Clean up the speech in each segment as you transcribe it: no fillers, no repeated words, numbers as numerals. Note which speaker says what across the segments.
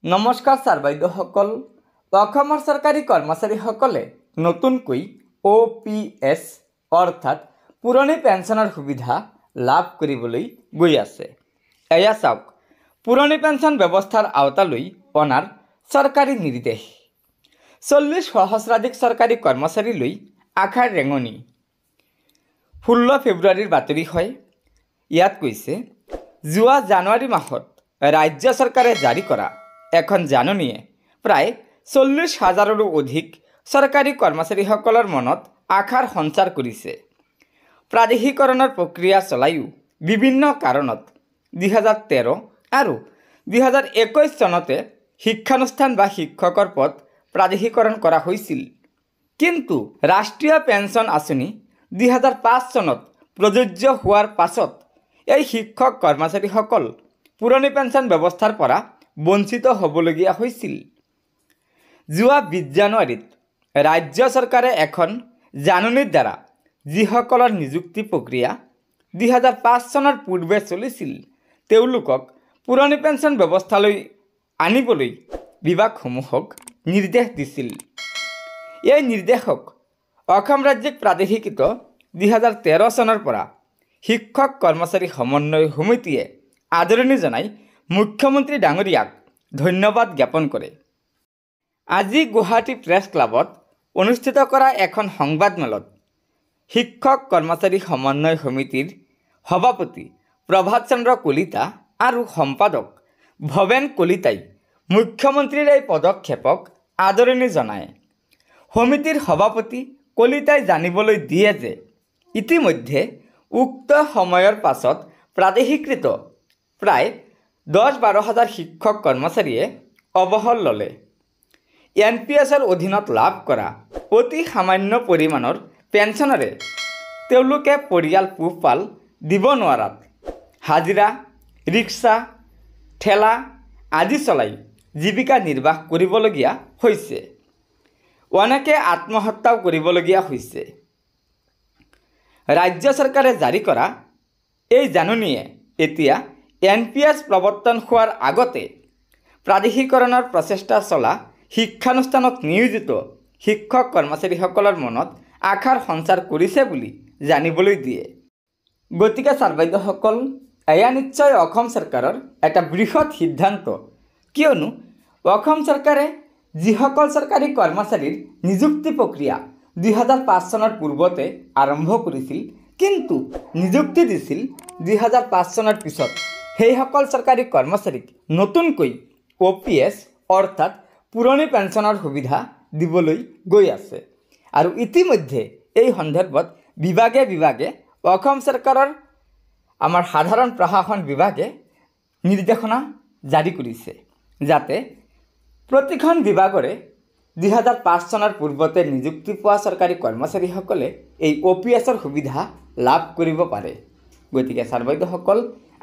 Speaker 1: নমস্কাৰ ছাৰ বাইদেউসকল। অসমৰ চৰকাৰী কৰ্মচাৰীসকলে নতুনকৈ OPS অৰ্থাৎ পুৰণি পেঞ্চনৰ সুবিধা লাভ কৰিবলৈ গৈ আছে। এয়া চাওক, পুৰণি পেঞ্চন ব্যৱস্থাৰ আওতালৈ অনাৰ চৰকাৰী নিৰ্দেশ। 40 সহস্ৰাধিক চৰকাৰী কৰ্মচাৰীলৈ আশাৰ ৰেঙনি। 16 ফেব্ৰুৱাৰীৰ বাতৰি হয়। ইয়াত কৈছে, যোৱা জানুৱাৰী মাহত ৰাজ্য চৰকাৰে জাৰি কৰা এখন জাননীয়ে প্ৰায় 40,000ৰো অধিক চৰকাৰী কৰ্মচাৰীসকলৰ মনত আশাৰ সঞ্চাৰ কৰিছে। প্ৰাদেশিকৰণৰ প্ৰক্ৰিয়া চলায়ো বিভিন্ন কাৰণত 2013 আৰু 2021 চনতে শিক্ষানুষ্ঠান বা শিক্ষকৰ পদ প্ৰাদেশিকৰণ কৰা হৈছিল। কিন্তু ৰাষ্ট্ৰীয় পেঞ্চন আঁচনি 2005 চনত প্ৰযোজ্য হোৱাৰ পাছত এই শিক্ষক কৰ্মচাৰীসকল পুৰণি পেঞ্চন ব্যৱস্থাৰ পৰা বঞ্চিত হ'বলগীয়া হৈছিল। যোৱা 20 জানুৱাৰীত ৰাজ্য চৰকাৰে এখন জাননীৰ দ্বাৰা যিসকলৰ নিযুক্তি প্ৰক্ৰিয়া 2005 চনৰ পূৰ্বে চলিছিল তেওঁলোকক পুৰণি পেঞ্চন ব্যৱস্থালৈ আনিবলৈ বিভাগসমূহক নিৰ্দেশ দিছিল। এই নিৰ্দেশক অসম ৰাজ্যিক প্ৰাদেশিকৃত 2013 চনৰ পৰা শিক্ষক কৰ্মচাৰী সমন্বয় সমিতিয়ে আদৰণি জনাই মুখ্যমন্ত্ৰী ডাঙৰীয়াক ধন্যবাদ জ্ঞাপন কৰে। আজি গুৱাহাটী প্ৰেছ ক্লাবত অনুষ্ঠিত কৰা এখন সংবাদমেলত শিক্ষক কৰ্মচাৰী সমন্বয় সমিতিৰ সভাপতি প্ৰভাত চন্দ্ৰ কলিতা আৰু সম্পাদক ভৱেন কলিতাই মুখ্যমন্ত্ৰীৰ এই পদক্ষেপক আদৰণি জনায়। সমিতিৰ সভাপতি কলিতাই জানিবলৈ দিয়ে যে ইতিমধ্যে উক্ত সময়ৰ পাছত প্ৰাদেশিকৃত প্ৰায় 10-12 হাজাৰ শিক্ষক কৰ্মচাৰীয়ে অৱসৰ ল'লে। NPSৰ অধীনত লাভ কৰা অতি সামান্য পৰিমাণৰ পেঞ্চনেৰে তেওঁলোকে পৰিয়াল পোহপাল দিব নোৱাৰাত হাজিৰা, ৰিক্সা, ঠেলা আদি চলাই জীৱিকা নিৰ্বাহ কৰিবলগীয়া হৈছে। অনেকে আত্মহত্যাও কৰিবলগীয়া হৈছে। ৰাজ্য চৰকাৰে জাৰি কৰা এই জাননীয়ে এতিয়া NPS প্ৰৱৰ্তন হোৱাৰ আগতে প্ৰাদেশিকৰণৰ প্ৰচেষ্টা চলা শিক্ষানুষ্ঠানত নিয়োজিত শিক্ষক কৰ্মচাৰীসকলৰ মনত আশাৰ সঞ্চাৰ কৰিছে বুলি জানিবলৈ দিয়ে। গতিকে ছাৰ বাইদেউসকল, এয়া নিশ্চয় অসম চৰকাৰৰ এটা বৃহৎ সিদ্ধান্ত। কিয়নো অসম চৰকাৰে যিসকল চৰকাৰী কৰ্মচাৰীৰ নিযুক্তি প্ৰক্ৰিয়া 2005 চনৰ পূৰ্বতে আৰম্ভ কৰিছিল কিন্তু নিযুক্তি দিছিল 2005 চনৰ পিছত, সেইসকল চৰকাৰী কৰ্মচাৰীক নতুনকৈ OPS অৰ্থাৎ পুৰণি পেঞ্চনৰ সুবিধা দিবলৈ গৈ আছে। আৰু ইতিমধ্যে এই সন্দৰ্ভত বিভাগে বিভাগে অসম চৰকাৰৰ আমাৰ সাধাৰণ প্ৰশাসন বিভাগে নিৰ্দেশনা জাৰি কৰিছে যাতে প্ৰতিখন বিভাগৰে 2005 চনৰ পূৰ্বতে নিযুক্তি পোৱা চৰকাৰী কৰ্মচাৰীসকলে এই OPSৰ সুবিধা লাভ কৰিব পাৰে। গতিকে ছাৰ বাইদেউসকল,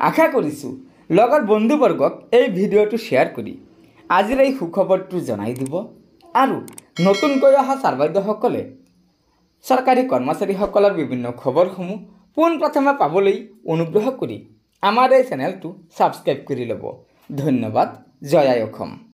Speaker 1: আশা কৰিছোঁ লগৰ বন্ধুবৰ্গক এই ভিডিঅ'টো শ্বেয়াৰ কৰি আজিৰ এই সুখবৰটো জনাই দিব আৰু নতুনকৈ অহা ছাৰ বাইদেউসকলে চৰকাৰী কৰ্মচাৰীসকলৰ বিভিন্ন খবৰসমূহ পোনপ্ৰথমে পাবলৈ অনুগ্ৰহ কৰি আমাৰ এই চেনেলটো ছাবস্ক্ৰাইব কৰি ল'ব। ধন্যবাদ। জয় আই অসম।